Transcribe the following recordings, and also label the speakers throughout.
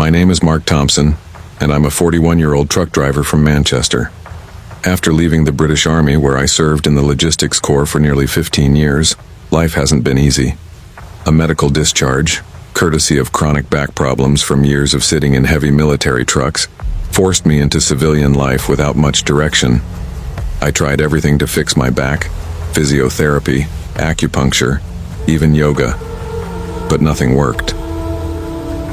Speaker 1: My name is Mark Thompson, and I'm a 41-year-old truck driver from Manchester. After leaving the British Army, where I served in the Logistics Corps for nearly 15 years, life hasn't been easy. A medical discharge, courtesy of chronic back problems from years of sitting in heavy military trucks, forced me into civilian life without much direction. I tried everything to fix my back, physiotherapy, acupuncture, even yoga, but nothing worked.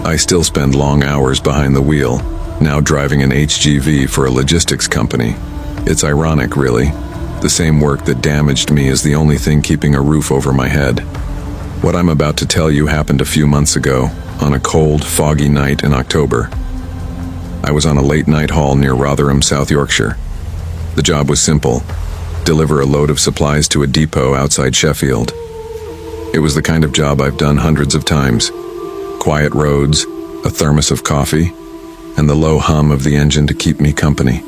Speaker 1: I still spend long hours behind the wheel, now driving an HGV for a logistics company. It's ironic, really. The same work that damaged me is the only thing keeping a roof over my head. What I'm about to tell you happened a few months ago, on a cold, foggy night in October. I was on a late-night haul near Rotherham, South Yorkshire. The job was simple: deliver a load of supplies to a depot outside Sheffield. It was the kind of job I've done hundreds of times. Quiet roads, a thermos of coffee, and the low hum of the engine to keep me company.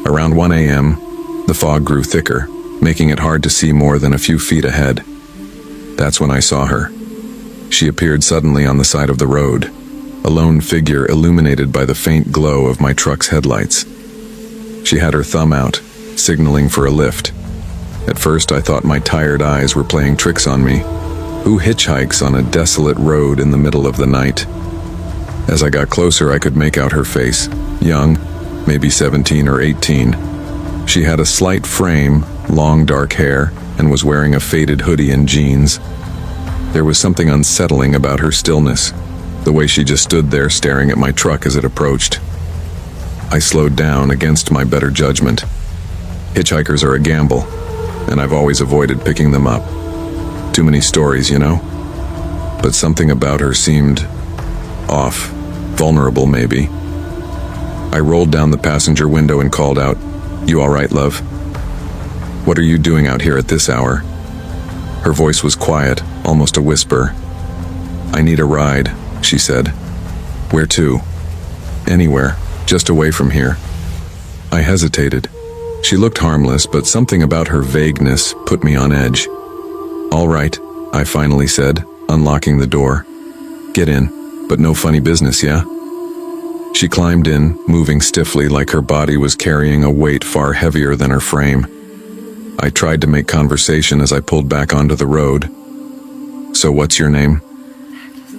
Speaker 1: Around 1 a.m., the fog grew thicker, making it hard to see more than a few feet ahead. That's when I saw her. She appeared suddenly on the side of the road, a lone figure illuminated by the faint glow of my truck's headlights. She had her thumb out, signaling for a lift. At first, I thought my tired eyes were playing tricks on me. Who hitchhikes on a desolate road in the middle of the night? As I got closer, I could make out her face. Young, maybe 17 or 18. She had a slight frame, long dark hair, and was wearing a faded hoodie and jeans. There was something unsettling about her stillness, the way she just stood there staring at my truck as it approached. I slowed down against my better judgment. Hitchhikers are a gamble, and I've always avoided picking them up. Too many stories, you know? But something about her seemed off, vulnerable maybe. I rolled down the passenger window and called out, "You all right, love? What are you doing out here at this hour?" Her voice was quiet, almost a whisper. "I need a ride," she said. "Where to?" "Anywhere, just away from here." I hesitated. She looked harmless, but something about her vagueness put me on edge. "All right," I finally said, unlocking the door. "Get in, but no funny business, yeah?" She climbed in, moving stiffly like her body was carrying a weight far heavier than her frame. I tried to make conversation as I pulled back onto the road. "So what's your name?"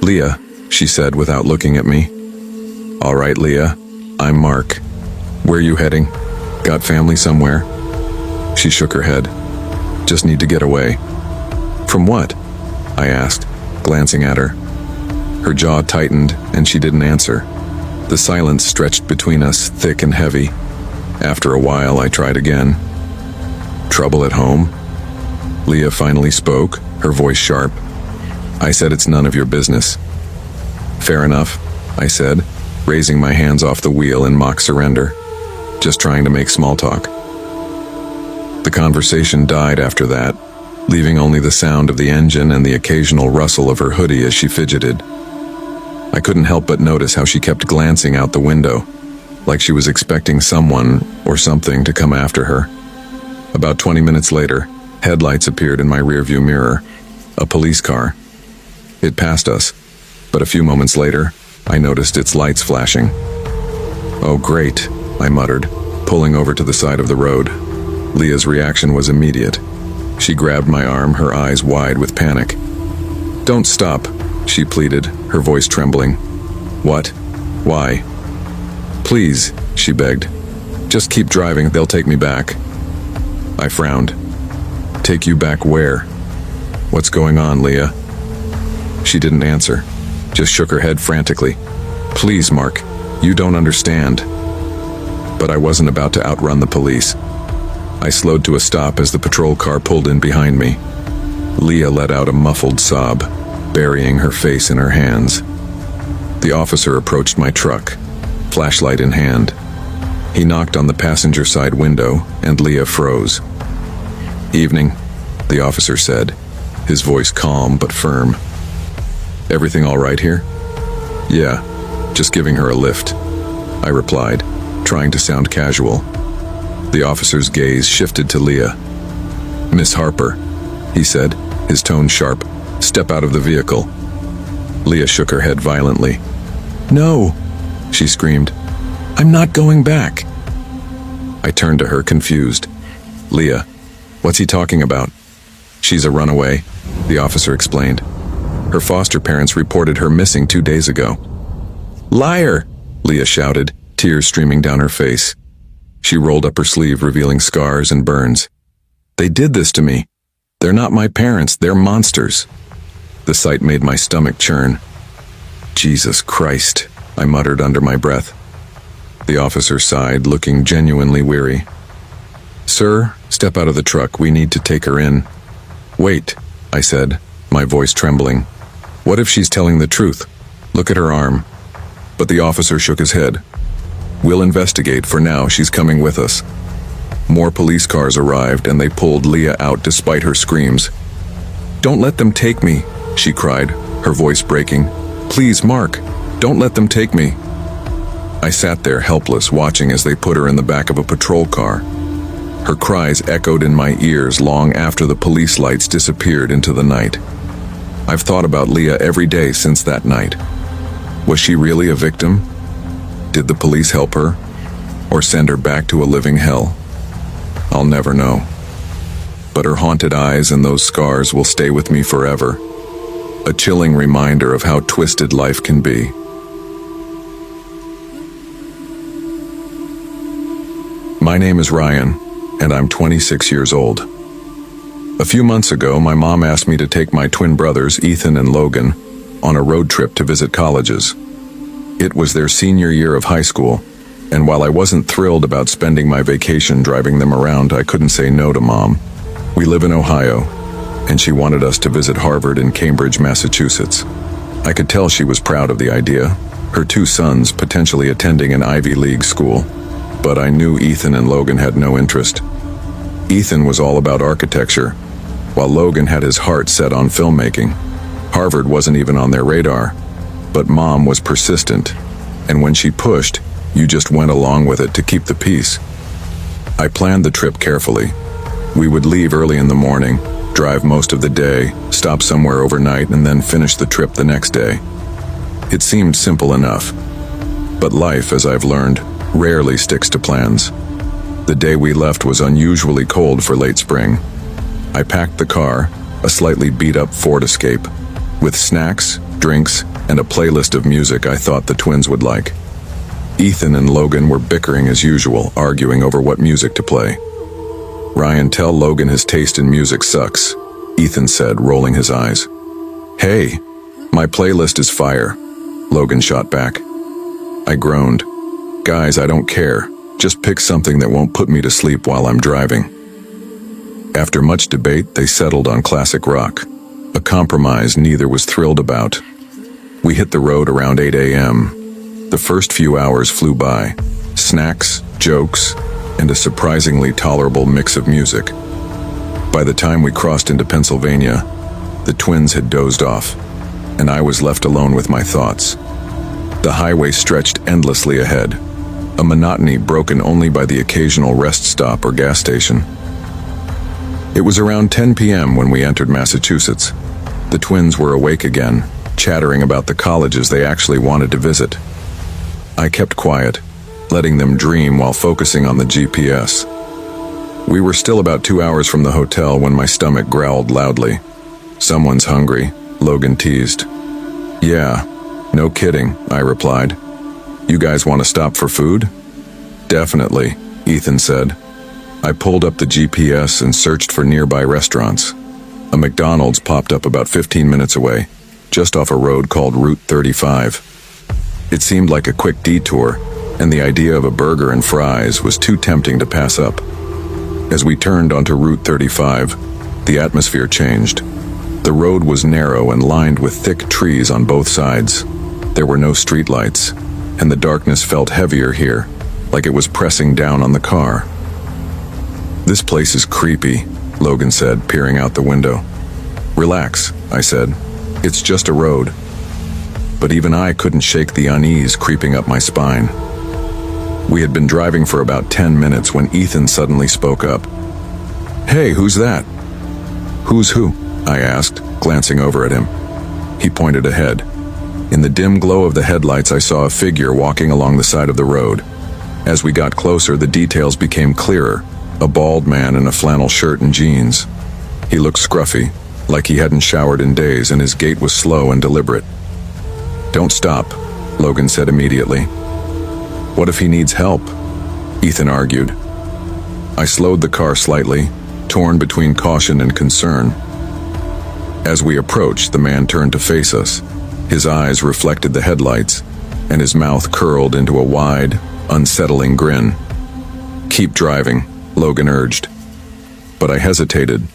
Speaker 1: "Leah," she said without looking at me. "All right, Leah, I'm Mark. Where you heading? Got family somewhere?" She shook her head. "Just need to get away." "From what?" I asked, glancing at her. Her jaw tightened, and she didn't answer. The silence stretched between us, thick and heavy. After a while, I tried again. "Trouble at home?" Leah finally spoke, her voice sharp. I said, "It's none of your business." "Fair enough," I said, raising my hands off the wheel in mock surrender. Just trying to make small talk. The conversation died after that, leaving only the sound of the engine and the occasional rustle of her hoodie as she fidgeted. I couldn't help but notice how she kept glancing out the window, like she was expecting someone or something to come after her. About 20 minutes later, headlights appeared in my rearview mirror. A police car. It passed us, but a few moments later, I noticed its lights flashing. "Oh, great," I muttered, pulling over to the side of the road. Leah's reaction was immediate. She grabbed my arm, her eyes wide with panic. "Don't stop," she pleaded, her voice trembling. "What? Why?" "Please," she begged. "Just keep driving, they'll take me back." I frowned. "Take you back where? What's going on, Leah?" She didn't answer, just shook her head frantically. "Please, Mark, you don't understand." But I wasn't about to outrun the police. I slowed to a stop as the patrol car pulled in behind me. Leah let out a muffled sob, burying her face in her hands. The officer approached my truck, flashlight in hand. He knocked on the passenger side window, and Leah froze. "Evening," the officer said, his voice calm but firm. "Everything all right here?" "Yeah, just giving her a lift," I replied, trying to sound casual. The officer's gaze shifted to Leah. "Miss Harper," he said, his tone sharp, "step out of the vehicle." Leah shook her head violently. No, she screamed. I'm not going back. I turned to her, confused. Leah, what's he talking about? She's a runaway, the officer explained. Her foster parents reported her missing 2 days ago. Liar! Leah shouted, tears streaming down her face. She rolled up her sleeve, revealing scars and burns. They did this to me. They're not my parents, they're monsters. The sight made my stomach churn. Jesus Christ, I muttered under my breath. The officer sighed, looking genuinely weary. Sir, step out of the truck, we need to take her in. Wait, I said, my voice trembling. What if she's telling the truth? Look at her arm. But the officer shook his head. We'll investigate, for now she's coming with us. More police cars arrived and they pulled Leah out despite her screams. Don't let them take me, she cried, her voice breaking. Please, Mark, don't let them take me. I sat there helpless, watching as they put her in the back of a patrol car. Her cries echoed in my ears long after the police lights disappeared into the night. I've thought about Leah every day since that night. Was she really a victim? Did the police help her? Or send her back to a living hell? I'll never know. But her haunted eyes and those scars will stay with me forever. A chilling reminder of how twisted life can be. My name is Ryan, and I'm 26 years old. A few months ago, my mom asked me to take my twin brothers, Ethan and Logan, on a road trip to visit colleges. It was their senior year of high school, and while I wasn't thrilled about spending my vacation driving them around, I couldn't say no to Mom. We live in Ohio, and she wanted us to visit Harvard and Cambridge, Massachusetts. I could tell she was proud of the idea, her 2 sons potentially attending an Ivy League school. But I knew Ethan and Logan had no interest. Ethan was all about architecture, while Logan had his heart set on filmmaking. Harvard wasn't even on their radar, but Mom was persistent, and when she pushed, you just went along with it to keep the peace. I planned the trip carefully. We would leave early in the morning, drive most of the day, stop somewhere overnight, and then finish the trip the next day. It seemed simple enough, but life, as I've learned, rarely sticks to plans. The day we left was unusually cold for late spring. I packed the car, a slightly beat-up Ford Escape, with snacks, drinks, and a playlist of music I thought the twins would like. Ethan and Logan were bickering as usual, arguing over what music to play. Ryan, tell Logan his taste in music sucks, Ethan said, rolling his eyes. Hey, my playlist is fire, Logan shot back. I groaned. Guys, I don't care. Just pick something that won't put me to sleep while I'm driving. After much debate, they settled on classic rock, a compromise neither was thrilled about. We hit the road around 8 a.m. The first few hours flew by. Snacks, jokes, and a surprisingly tolerable mix of music. By the time we crossed into Pennsylvania, the twins had dozed off, and I was left alone with my thoughts. The highway stretched endlessly ahead, a monotony broken only by the occasional rest stop or gas station. It was around 10 p.m. when we entered Massachusetts. The twins were awake again, chattering about the colleges they actually wanted to visit. I kept quiet, letting them dream while focusing on the GPS. We were still about 2 hours from the hotel when my stomach growled loudly. Someone's hungry, Logan teased. Yeah, no kidding, I replied. You guys want to stop for food? Definitely, Ethan said. I pulled up the GPS and searched for nearby restaurants. A McDonald's popped up about 15 minutes away, just off a road called Route 35. It seemed like a quick detour, and the idea of a burger and fries was too tempting to pass up. As we turned onto Route 35, the atmosphere changed. The road was narrow and lined with thick trees on both sides. There were no streetlights, and the darkness felt heavier here, like it was pressing down on the car. This place is creepy, Logan said, peering out the window. Relax, I said. It's just a road. But even I couldn't shake the unease creeping up my spine. We had been driving for about 10 minutes when Ethan suddenly spoke up. Hey, who's that? Who's who? I asked, glancing over at him. He pointed ahead. In the dim glow of the headlights, I saw a figure walking along the side of the road. As we got closer, the details became clearer. A bald man in a flannel shirt and jeans. He looked scruffy, like he hadn't showered in days, and his gait was slow and deliberate. "Don't stop," Logan said immediately. "What if he needs help?" Ethan argued. I slowed the car slightly, torn between caution and concern. As we approached, the man turned to face us. His eyes reflected the headlights, and his mouth curled into a wide, unsettling grin. "Keep driving," Logan urged. But I hesitated.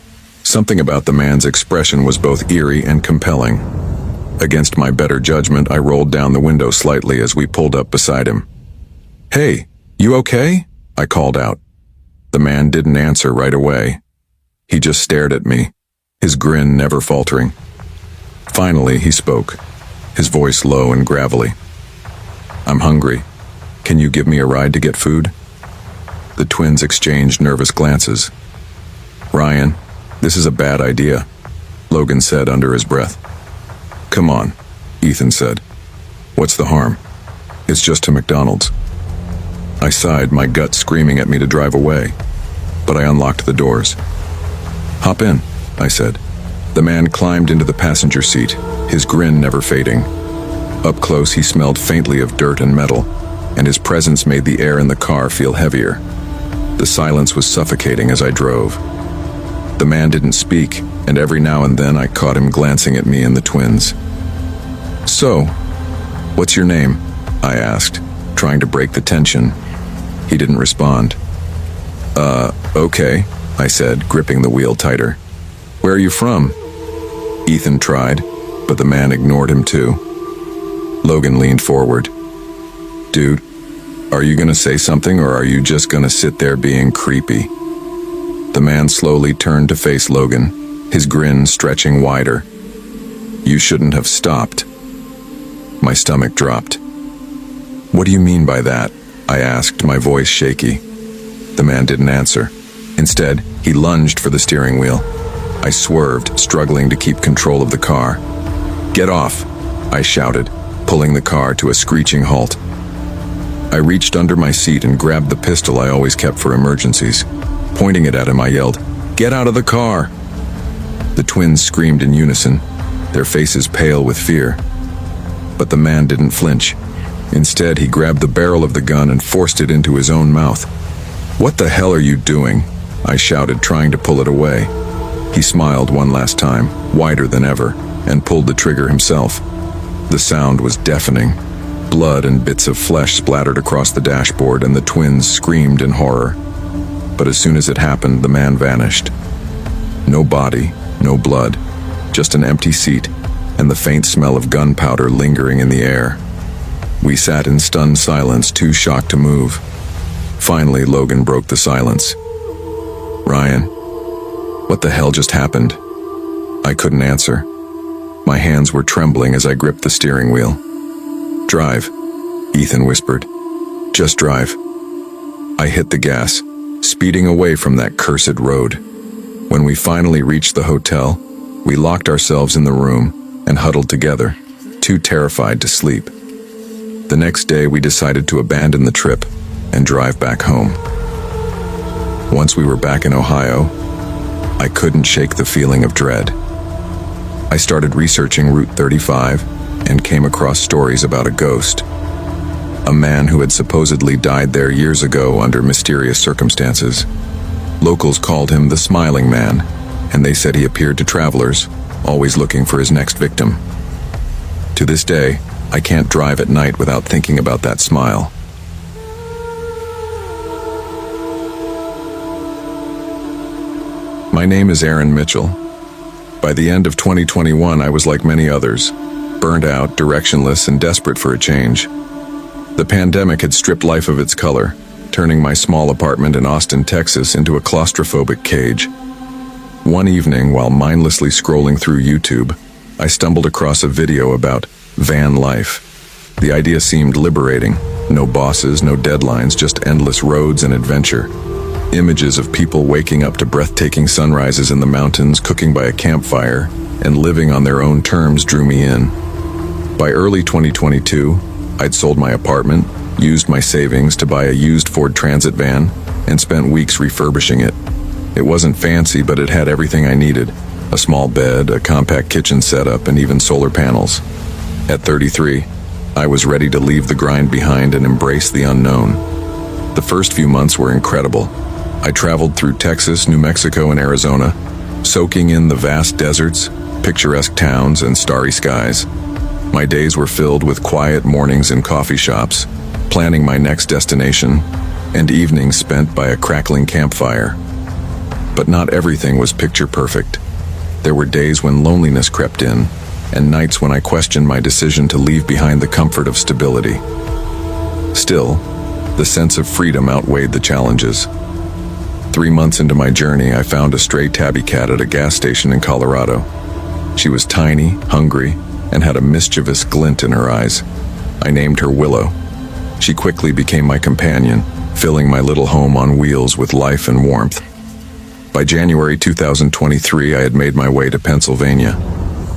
Speaker 1: Something about the man's expression was both eerie and compelling. Against my better judgment, I rolled down the window slightly as we pulled up beside him. "Hey, you okay?" I called out. The man didn't answer right away. He just stared at me, his grin never faltering. Finally, he spoke, his voice low and gravelly. "I'm hungry. Can you give me a ride to get food?" The twins exchanged nervous glances. "Ryan, this is a bad idea," Logan said under his breath. "Come on," Ethan said. "What's the harm? It's just to McDonald's." I sighed, my gut screaming at me to drive away, but I unlocked the doors. "Hop in," I said. The man climbed into the passenger seat, his grin never fading. Up close, he smelled faintly of dirt and metal, and his presence made the air in the car feel heavier. The silence was suffocating as I drove. The man didn't speak, and every now and then I caught him glancing at me and the twins. "So, what's your name?" I asked, trying to break the tension. He didn't respond. Okay," I said, gripping the wheel tighter. "Where are you from?" Ethan tried, but the man ignored him too. Logan leaned forward. "Dude, are you gonna say something, or are you just gonna sit there being creepy?" The man slowly turned to face Logan, his grin stretching wider. "You shouldn't have stopped." My stomach dropped. "What do you mean by that?" I asked, my voice shaky. The man didn't answer. Instead, he lunged for the steering wheel. I swerved, struggling to keep control of the car. "Get off!" I shouted, pulling the car to a screeching halt. I reached under my seat and grabbed the pistol I always kept for emergencies. Pointing it at him, I yelled, "Get out of the car!" The twins screamed in unison, their faces pale with fear. But the man didn't flinch. Instead, he grabbed the barrel of the gun and forced it into his own mouth. "What the hell are you doing?" I shouted, trying to pull it away. He smiled one last time, wider than ever, and pulled the trigger himself. The sound was deafening. Blood and bits of flesh splattered across the dashboard, and the twins screamed in horror. But as soon as it happened, the man vanished. No body, no blood, just an empty seat, and the faint smell of gunpowder lingering in the air. We sat in stunned silence, too shocked to move. Finally, Logan broke the silence. "Ryan, what the hell just happened?" I couldn't answer. My hands were trembling as I gripped the steering wheel. "Drive," Ethan whispered. "Just drive." I hit the gas, speeding away from that cursed road. When we finally reached the hotel, we locked ourselves in the room and huddled together, too terrified to sleep. The next day, we decided to abandon the trip and drive back home. Once we were back in Ohio, I couldn't shake the feeling of dread. I started researching Route 35 and came across stories about a ghost. A man who had supposedly died there years ago under mysterious circumstances. Locals called him the Smiling Man, and they said he appeared to travelers, always looking for his next victim. To this day, I can't drive at night without thinking about that smile. My name is Aaron Mitchell. By the end of 2021, I was like many others, burned out, directionless, and desperate for a change. The pandemic had stripped life of its color, turning my small apartment in Austin, Texas, into a claustrophobic cage. One evening, while mindlessly scrolling through YouTube, I stumbled across a video about van life. The idea seemed liberating. No bosses, no deadlines, just endless roads and adventure. Images of people waking up to breathtaking sunrises in the mountains, cooking by a campfire, and living on their own terms drew me in. By early 2022, I'd sold my apartment, used my savings to buy a used Ford Transit van, and spent weeks refurbishing it. It wasn't fancy, but it had everything I needed: a small bed, a compact kitchen setup, and even solar panels. At 33, I was ready to leave the grind behind and embrace the unknown. The first few months were incredible. I traveled through Texas, New Mexico, and Arizona, soaking in the vast deserts, picturesque towns, and starry skies. My days were filled with quiet mornings in coffee shops, planning my next destination, and evenings spent by a crackling campfire. But not everything was picture perfect. There were days when loneliness crept in, and nights when I questioned my decision to leave behind the comfort of stability. Still, the sense of freedom outweighed the challenges. 3 months into my journey, I found a stray tabby cat at a gas station in Colorado. She was tiny, hungry, and had a mischievous glint in her eyes. I named her Willow. She quickly became my companion, filling my little home on wheels with life and warmth. By January 2023, I had made my way to Pennsylvania.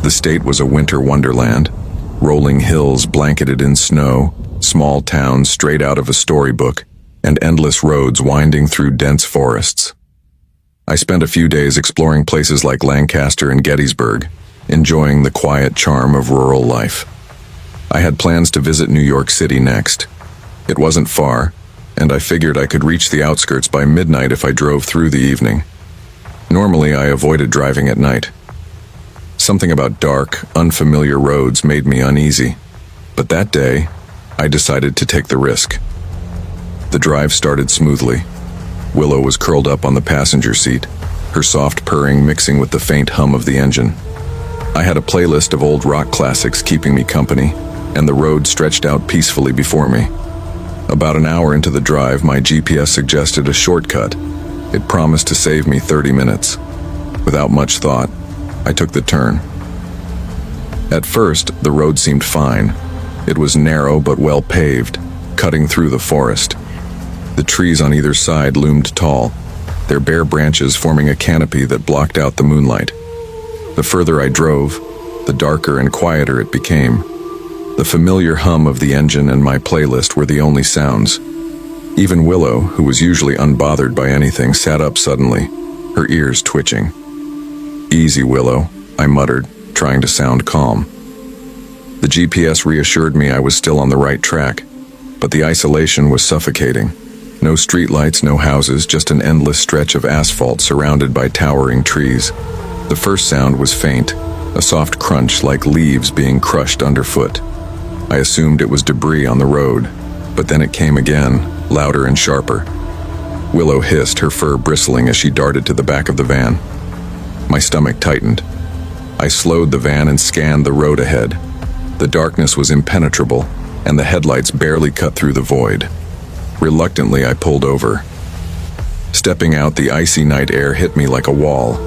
Speaker 1: The state was a winter wonderland: rolling hills blanketed in snow, small towns straight out of a storybook, and endless roads winding through dense forests. I spent a few days exploring places like Lancaster and Gettysburg, enjoying the quiet charm of rural life. I had plans to visit New York City next. It wasn't far, and I figured I could reach the outskirts by midnight if I drove through the evening. Normally, I avoided driving at night. Something about dark, unfamiliar roads made me uneasy, but that day, I decided to take the risk. The drive started smoothly. Willow was curled up on the passenger seat, her soft purring mixing with the faint hum of the engine. I had a playlist of old rock classics keeping me company, and the road stretched out peacefully before me. About an hour into the drive, my GPS suggested a shortcut. It promised to save me 30 minutes. Without much thought, I took the turn. At first, the road seemed fine. It was narrow but well paved, cutting through the forest. The trees on either side loomed tall, their bare branches forming a canopy that blocked out the moonlight. The further I drove, the darker and quieter it became. The familiar hum of the engine and my playlist were the only sounds. Even Willow, who was usually unbothered by anything, sat up suddenly, her ears twitching. "Easy, Willow," I muttered, trying to sound calm. The GPS reassured me I was still on the right track, but the isolation was suffocating. No streetlights, no houses, just an endless stretch of asphalt surrounded by towering trees. The first sound was faint, a soft crunch like leaves being crushed underfoot. I assumed it was debris on the road, but then it came again, louder and sharper. Willow hissed, her fur bristling as she darted to the back of the van. My stomach tightened. I slowed the van and scanned the road ahead. The darkness was impenetrable, and the headlights barely cut through the void. Reluctantly, I pulled over. Stepping out, the icy night air hit me like a wall.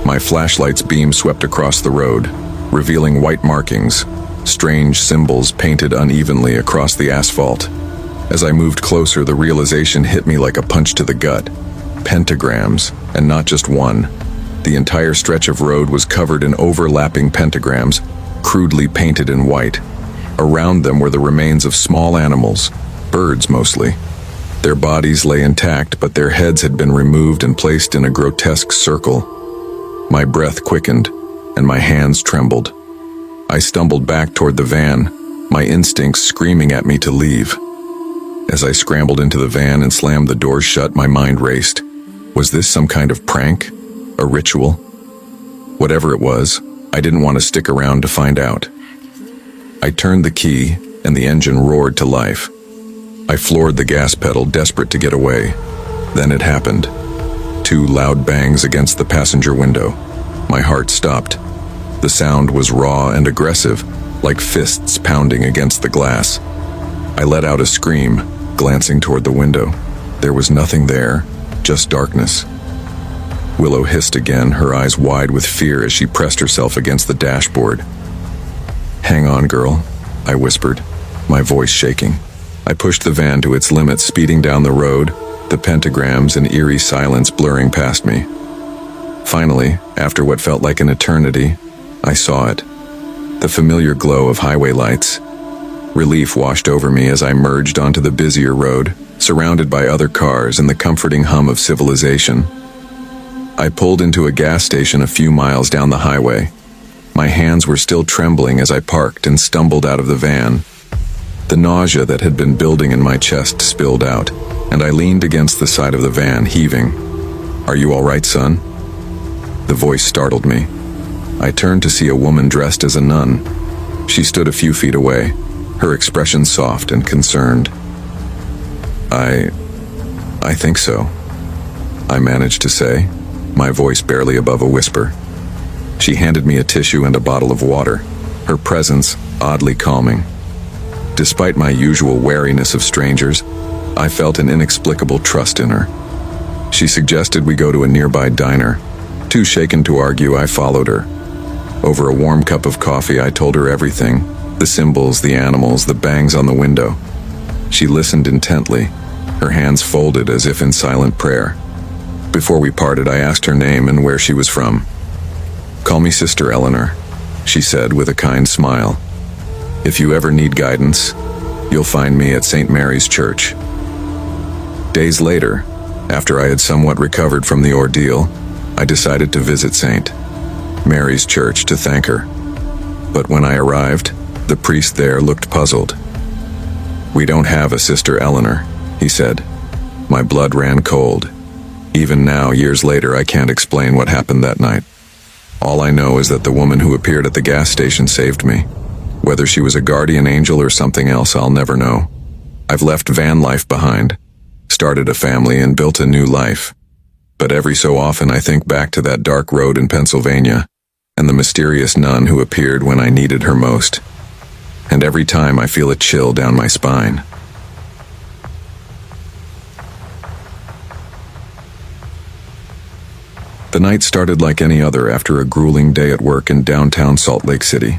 Speaker 1: My flashlight's beam swept across the road, revealing white markings, strange symbols painted unevenly across the asphalt. As I moved closer, the realization hit me like a punch to the gut. Pentagrams, and not just one. The entire stretch of road was covered in overlapping pentagrams, crudely painted in white. Around them were the remains of small animals, birds mostly. Their bodies lay intact, but their heads had been removed and placed in a grotesque circle. My breath quickened, and my hands trembled. I stumbled back toward the van, my instincts screaming at me to leave. As I scrambled into the van and slammed the doors shut, my mind raced. Was this some kind of prank? A ritual? Whatever it was, I didn't want to stick around to find out. I turned the key, and the engine roared to life. I floored the gas pedal, desperate to get away. Then it happened. 2 loud bangs against the passenger window. My heart stopped. The sound was raw and aggressive, like fists pounding against the glass. I let out a scream, glancing toward the window. There was nothing there, just darkness. Willow hissed again, her eyes wide with fear as she pressed herself against the dashboard. "Hang on, girl," I whispered, my voice shaking. I pushed the van to its limits, speeding down the road, the pentagrams and eerie silence blurring past me. Finally, after what felt like an eternity, I saw it. the familiar glow of highway lights. Relief washed over me as I merged onto the busier road, surrounded by other cars and the comforting hum of civilization. I pulled into a gas station a few miles down the highway. My hands were still trembling as I parked and stumbled out of the van. The nausea that had been building in my chest spilled out, and I leaned against the side of the van, heaving. "Are you all right, son?" The voice startled me. I turned to see a woman dressed as a nun. She stood a few feet away, her expression soft and concerned. I think so," I managed to say, my voice barely above a whisper. She handed me a tissue and a bottle of water, her presence oddly calming. Despite my usual wariness of strangers, I felt an inexplicable trust in her. She suggested we go to a nearby diner. Too shaken to argue, I followed her. Over a warm cup of coffee, I told her everything, the symbols, the animals, the bangs on the window. She listened intently, her hands folded as if in silent prayer. Before we parted, I asked her name and where she was from. "Call me Sister Eleanor," she said with a kind smile. "If you ever need guidance, you'll find me at St. Mary's Church." Days later, after I had somewhat recovered from the ordeal, I decided to visit St. Mary's Church to thank her. But when I arrived, the priest there looked puzzled. "We don't have a Sister Eleanor," he said. My blood ran cold. Even now, years later, I can't explain what happened that night. All I know is that the woman who appeared at the gas station saved me. Whether she was a guardian angel or something else, I'll never know. I've left van life behind, started a family, and built a new life. But every so often I think back to that dark road in Pennsylvania, and the mysterious nun who appeared when I needed her most. And every time I feel a chill down my spine. The night started like any other after a grueling day at work in downtown Salt Lake City.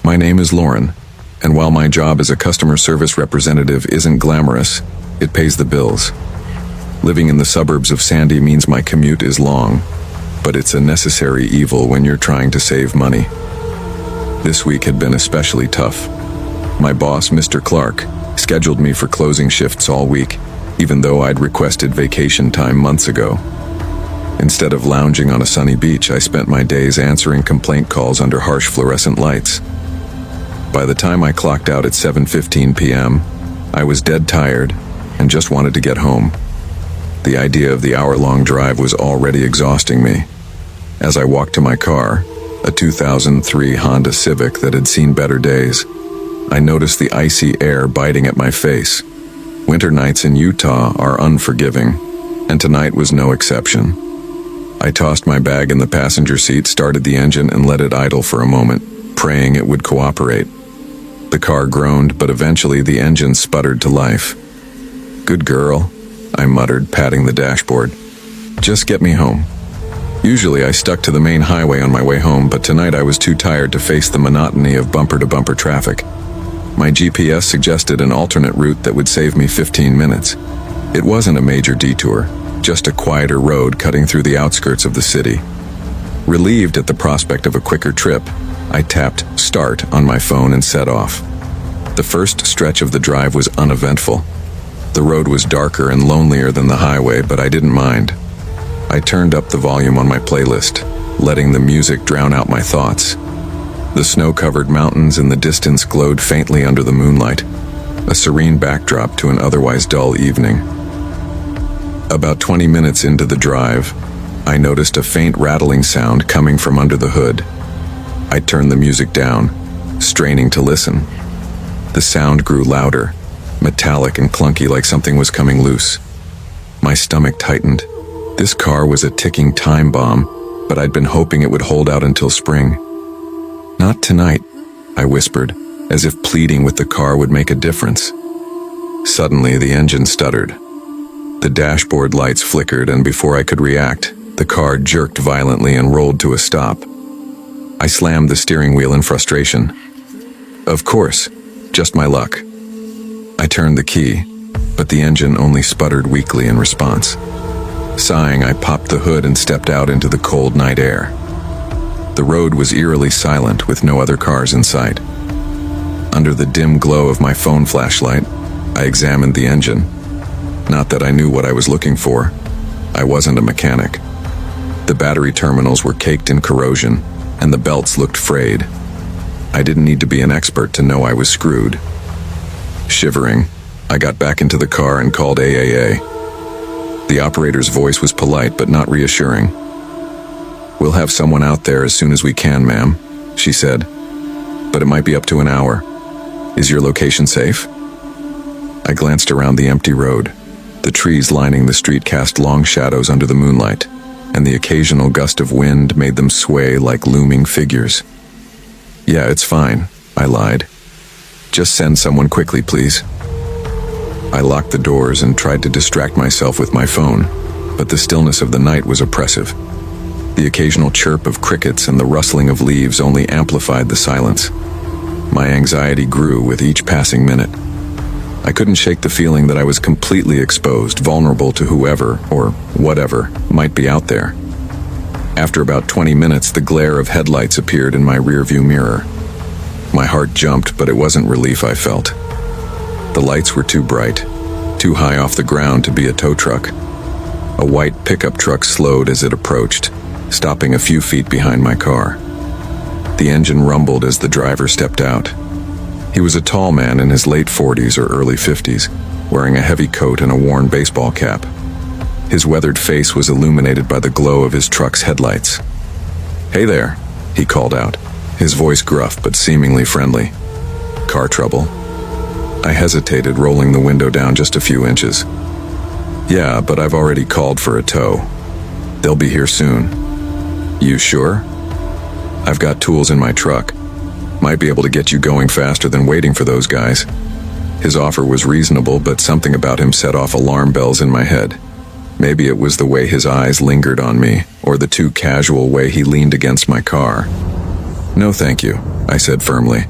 Speaker 1: My name is Lauren, and while my job as a customer service representative isn't glamorous, it pays the bills. Living in the suburbs of Sandy means my commute is long, but it's a necessary evil when you're trying to save money. This week had been especially tough. My boss, Mr. Clark, scheduled me for closing shifts all week, even though I'd requested vacation time months ago. Instead of lounging on a sunny beach, I spent my days answering complaint calls under harsh fluorescent lights. By the time I clocked out at 7:15 p.m., I was dead tired and just wanted to get home. The idea of the hour-long drive was already exhausting me. As I walked to my car, a 2003 Honda Civic that had seen better days, I noticed the icy air biting at my face. Winter nights in Utah are unforgiving, and tonight was no exception. I tossed my bag in the passenger seat, started the engine, and let it idle for a moment, praying it would cooperate. The car groaned, but eventually the engine sputtered to life. "Good girl," I muttered, patting the dashboard. "Just get me home." Usually I stuck to the main highway on my way home, but tonight I was too tired to face the monotony of bumper-to-bumper traffic. My GPS suggested an alternate route that would save me 15 minutes. It wasn't a major detour, just a quieter road cutting through the outskirts of the city. Relieved at the prospect of a quicker trip, I tapped start on my phone and set off. The first stretch of the drive was uneventful. The road was darker and lonelier than the highway, but I didn't mind. I turned up the volume on my playlist, letting the music drown out my thoughts. The snow-covered mountains in the distance glowed faintly under the moonlight, a serene backdrop to an otherwise dull evening. About 20 minutes into the drive, I noticed a faint rattling sound coming from under the hood. I turned the music down, straining to listen. The sound grew louder, metallic and clunky, like something was coming loose. My stomach tightened. This car was a ticking time bomb, but I'd been hoping it would hold out until spring. "Not tonight," I whispered, as if pleading with the car would make a difference. Suddenly, the engine stuttered. The dashboard lights flickered, and before I could react, the car jerked violently and rolled to a stop. I slammed the steering wheel in frustration. Of course, just my luck. I turned the key, but the engine only sputtered weakly in response. Sighing, I popped the hood and stepped out into the cold night air. The road was eerily silent with no other cars in sight. Under the dim glow of my phone flashlight, I examined the engine. Not that I knew what I was looking for. I wasn't a mechanic. The battery terminals were caked in corrosion, and the belts looked frayed. I didn't need to be an expert to know I was screwed. Shivering, I got back into the car and called AAA. The operator's voice was polite but not reassuring. "We'll have someone out there as soon as we can, ma'am," she said. "But it might be up to an hour. Is your location safe?" I glanced around the empty road. The trees lining the street cast long shadows under the moonlight, and the occasional gust of wind made them sway like looming figures. "Yeah, it's fine," I lied. "Just send someone quickly, please." I locked the doors and tried to distract myself with my phone, but the stillness of the night was oppressive. The occasional chirp of crickets and the rustling of leaves only amplified the silence. My anxiety grew with each passing minute. I couldn't shake the feeling that I was completely exposed, vulnerable to whoever, or whatever, might be out there. After about 20 minutes, the glare of headlights appeared in my rearview mirror. My heart jumped, but it wasn't relief I felt. The lights were too bright, too high off the ground to be a tow truck. A white pickup truck slowed as it approached, stopping a few feet behind my car. The engine rumbled as the driver stepped out. He was a tall man in his late 40s or early 50s, wearing a heavy coat and a worn baseball cap. His weathered face was illuminated by the glow of his truck's headlights. "Hey there," he called out, his voice gruff but seemingly friendly. "Car trouble?" I hesitated, rolling the window down just a few inches. "Yeah, but I've already called for a tow. They'll be here soon." "You sure?" "I've got tools in my truck. Might be able to get you going faster than waiting for those guys." His offer was reasonable, but something about him set off alarm bells in my head. Maybe it was the way his eyes lingered on me, or the too casual way he leaned against my car. "No, thank you," I said firmly.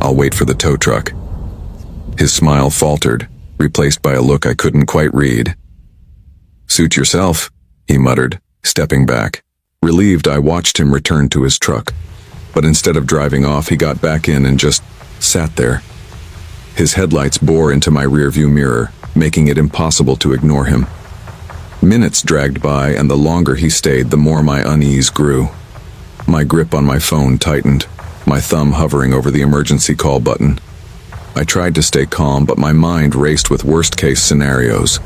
Speaker 1: "I'll wait for the tow truck." His smile faltered, replaced by a look I couldn't quite read. "Suit yourself," he muttered, stepping back. Relieved, I watched him return to his truck. But instead of driving off, he got back in and just sat there. His headlights bore into my rearview mirror, making it impossible to ignore him. Minutes dragged by, and the longer he stayed, the more my unease grew. My grip on my phone tightened, my thumb hovering over the emergency call button. I tried to stay calm, but my mind raced with worst-case scenarios.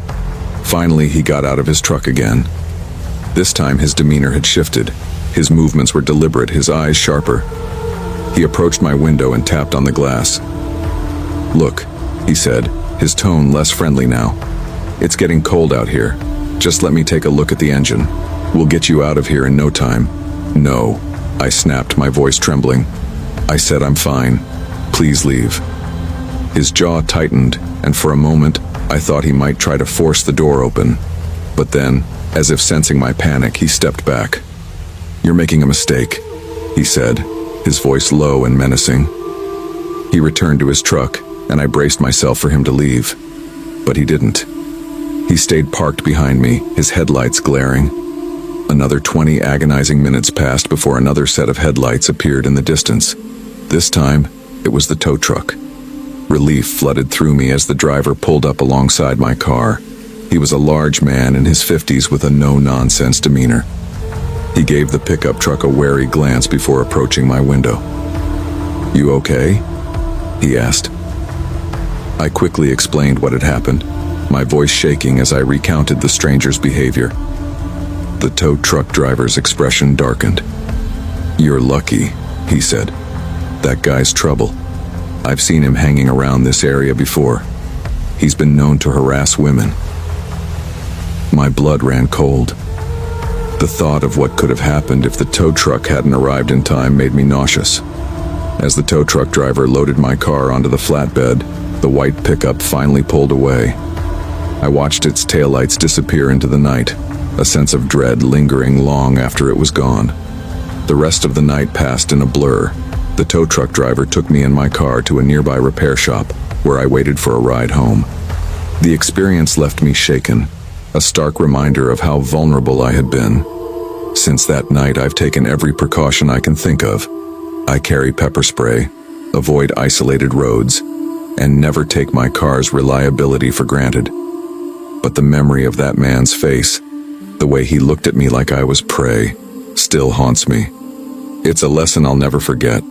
Speaker 1: Finally, he got out of his truck again. This time, his demeanor had shifted. His movements were deliberate, his eyes sharper. He approached my window and tapped on the glass. "Look," he said, his tone less friendly now. "It's getting cold out here. Just let me take a look at the engine. We'll get you out of here in no time." "No," I snapped, my voice trembling. "I said I'm fine. Please leave." His jaw tightened, and for a moment, I thought he might try to force the door open. But then, as if sensing my panic, he stepped back. "You're making a mistake," he said, his voice low and menacing. He returned to his truck, and I braced myself for him to leave. But he didn't. He stayed parked behind me, his headlights glaring. Another 20 agonizing minutes passed before another set of headlights appeared in the distance. This time, it was the tow truck. Relief flooded through me as the driver pulled up alongside my car. He was a large man in his 50s with a no-nonsense demeanor. He gave the pickup truck a wary glance before approaching my window. "You okay?" he asked. I quickly explained what had happened, my voice shaking as I recounted the stranger's behavior. The tow truck driver's expression darkened. "You're lucky," he said. "That guy's trouble. I've seen him hanging around this area before. He's been known to harass women." My blood ran cold. The thought of what could have happened if the tow truck hadn't arrived in time made me nauseous. As the tow truck driver loaded my car onto the flatbed, the white pickup finally pulled away. I watched its taillights disappear into the night, a sense of dread lingering long after it was gone. The rest of the night passed in a blur. The tow truck driver took me and my car to a nearby repair shop, where I waited for a ride home. The experience left me shaken, a stark reminder of how vulnerable I had been. Since that night, I've taken every precaution I can think of. I carry pepper spray, avoid isolated roads, and never take my car's reliability for granted. But the memory of that man's face, the way he looked at me like I was prey, still haunts me. It's a lesson I'll never forget.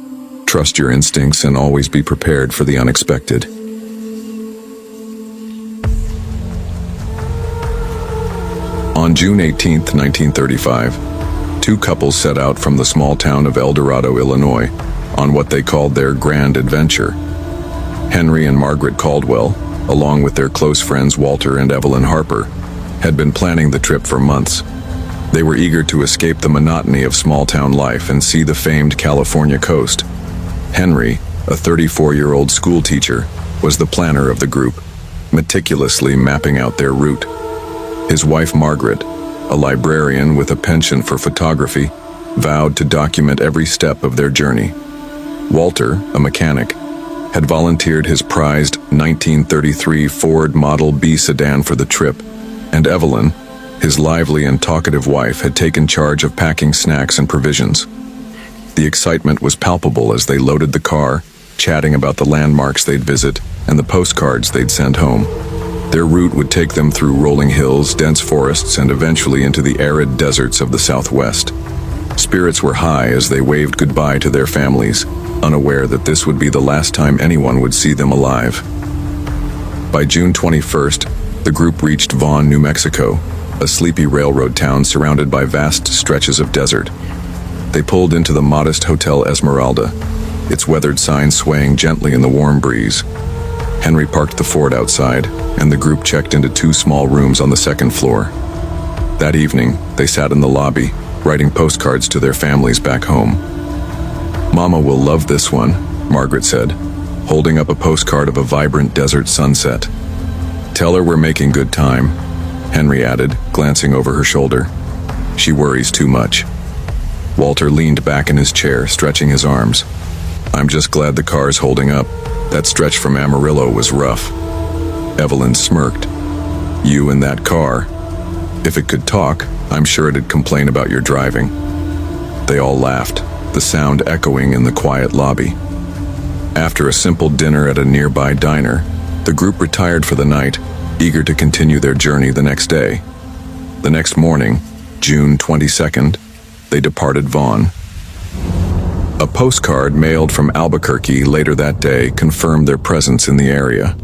Speaker 1: Trust your instincts and always be prepared for the unexpected. On June 18, 1935, two couples set out from the small town of El Dorado, Illinois, on what they called their grand adventure. Henry and Margaret Caldwell, along with their close friends Walter and Evelyn Harper, had been planning the trip for months. They were eager to escape the monotony of small-town life and see the famed California coast. Henry, a 34-year-old school teacher, was the planner of the group, meticulously mapping out their route. His wife Margaret, a librarian with a penchant for photography, vowed to document every step of their journey. Walter, a mechanic, had volunteered his prized 1933 Ford Model B sedan for the trip, and Evelyn, his lively and talkative wife, had taken charge of packing snacks and provisions. The excitement was palpable as they loaded the car, chatting about the landmarks they'd visit and the postcards they'd send home. Their route would take them through rolling hills, dense forests, and eventually into the arid deserts of the Southwest. Spirits were high as they waved goodbye to their families, unaware that this would be the last time anyone would see them alive. By June 21st, the group reached Vaughn, New Mexico, a sleepy railroad town surrounded by vast stretches of desert. They pulled into the modest Hotel Esmeralda, its weathered sign swaying gently in the warm breeze. Henry parked the Ford outside, and the group checked into two small rooms on the second floor. That evening, they sat in the lobby, writing postcards to their families back home. "Mama will love this one," Margaret said, holding up a postcard of a vibrant desert sunset. "Tell her we're making good time," Henry added, glancing over her shoulder. "She worries too much." Walter leaned back in his chair, stretching his arms. "I'm just glad the car's holding up. That stretch from Amarillo was rough." Evelyn smirked. "You and that car. If it could talk, I'm sure it'd complain about your driving." They all laughed, the sound echoing in the quiet lobby. After a simple dinner at a nearby diner, the group retired for the night, eager to continue their journey the next day. The next morning, June 22nd, they departed Vaughn. A postcard mailed from Albuquerque later that day confirmed their presence in the area.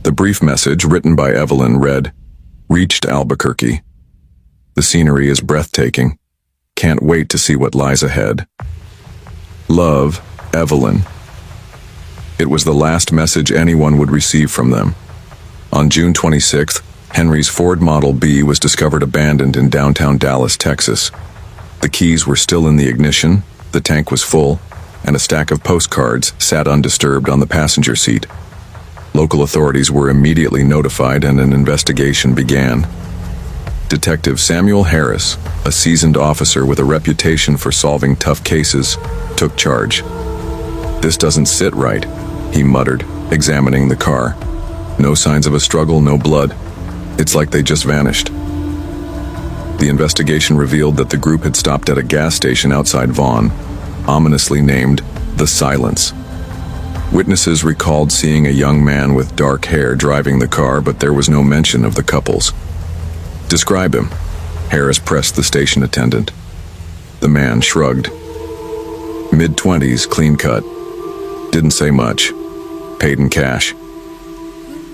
Speaker 1: The brief message, written by Evelyn, read, "Reached Albuquerque. The scenery is breathtaking. Can't wait to see what lies ahead. Love, Evelyn." It was the last message anyone would receive from them. On June 26th, Henry's Ford Model B was discovered abandoned in downtown Dallas, Texas. The keys were still in the ignition, the tank was full, and a stack of postcards sat undisturbed on the passenger seat. Local authorities were immediately notified and an investigation began. Detective Samuel Harris, a seasoned officer with a reputation for solving tough cases, took charge. "This doesn't sit right," he muttered, examining the car. "No signs of a struggle, no blood. It's like they just vanished." The investigation revealed that the group had stopped at a gas station outside Vaughn, ominously named The Silence. Witnesses recalled seeing a young man with dark hair driving the car, but there was no mention of the couples. "Describe him," Harris pressed the station attendant. The man shrugged. "Mid-20s, clean-cut. Didn't say much. Paid in cash."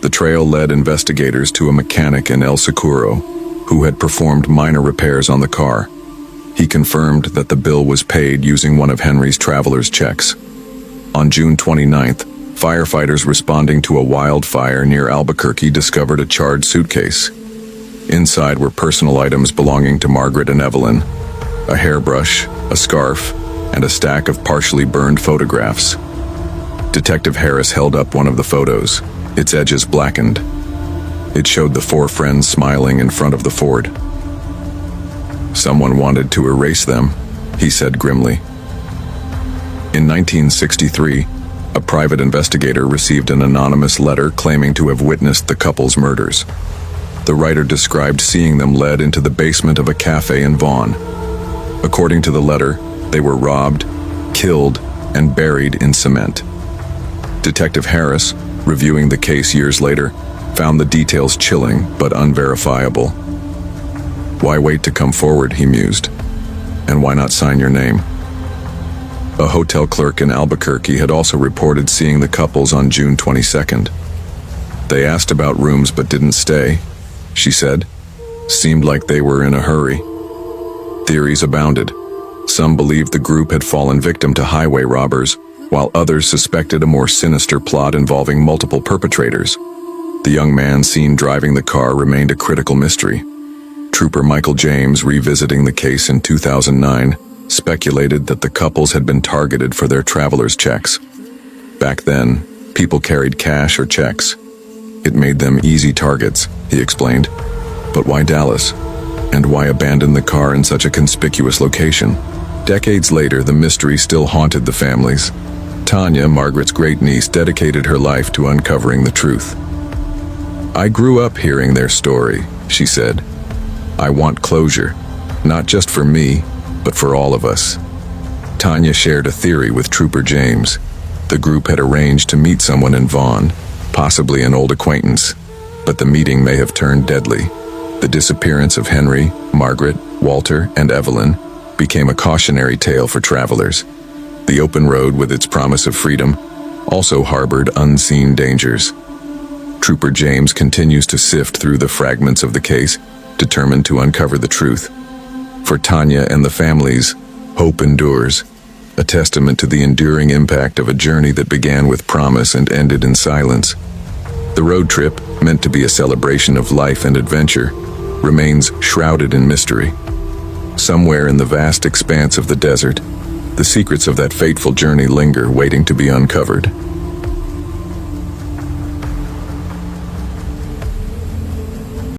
Speaker 1: The trail led investigators to a mechanic in El Seguro, who had performed minor repairs on the car. He confirmed that the bill was paid using one of Henry's traveler's checks. On June 29th, firefighters responding to a wildfire near Albuquerque discovered a charred suitcase. Inside were personal items belonging to Margaret and Evelyn, a hairbrush, a scarf, and a stack of partially burned photographs. Detective Harris held up one of the photos, its edges blackened. It showed the four friends smiling in front of the Ford. "Someone wanted to erase them," he said grimly. In 1963, a private investigator received an anonymous letter claiming to have witnessed the couple's murders. The writer described seeing them led into the basement of a cafe in Vaughn, According to the letter, they were robbed, killed, and buried in cement. Detective Harris, reviewing the case years later, found the details chilling but unverifiable. Why wait to come forward, he mused. And why not sign your name? A hotel clerk in Albuquerque had also reported seeing the couples on June 22nd. They asked about rooms but didn't stay, she said. Seemed like they were in a hurry. Theories abounded. Some believed the group had fallen victim to highway robbers, while others suspected a more sinister plot involving multiple perpetrators. The young man seen driving the car remained a critical mystery. Trooper Michael James, revisiting the case in 2009, speculated that the couples had been targeted for their traveler's checks. Back then, people carried cash or checks. It made them easy targets, he explained. But why Dallas? And why abandon the car in such a conspicuous location? Decades later, the mystery still haunted the families. Tanya, Margaret's great-niece, dedicated her life to uncovering the truth. I grew up hearing their story, she said. I want closure, not just for me, but for all of us. Tanya shared a theory with Trooper James. The group had arranged to meet someone in Vaughn, possibly an old acquaintance, but the meeting may have turned deadly. The disappearance of Henry, Margaret, Walter, and Evelyn became a cautionary tale for travelers. The open road, with its promise of freedom, also harbored unseen dangers. Trooper James continues to sift through the fragments of the case, determined to uncover the truth. For Tanya and the families, hope endures, a testament to the enduring impact of a journey that began with promise and ended in silence. The road trip, meant to be a celebration of life and adventure, remains shrouded in mystery. Somewhere in the vast expanse of the desert, the secrets of that fateful journey linger, waiting to be uncovered.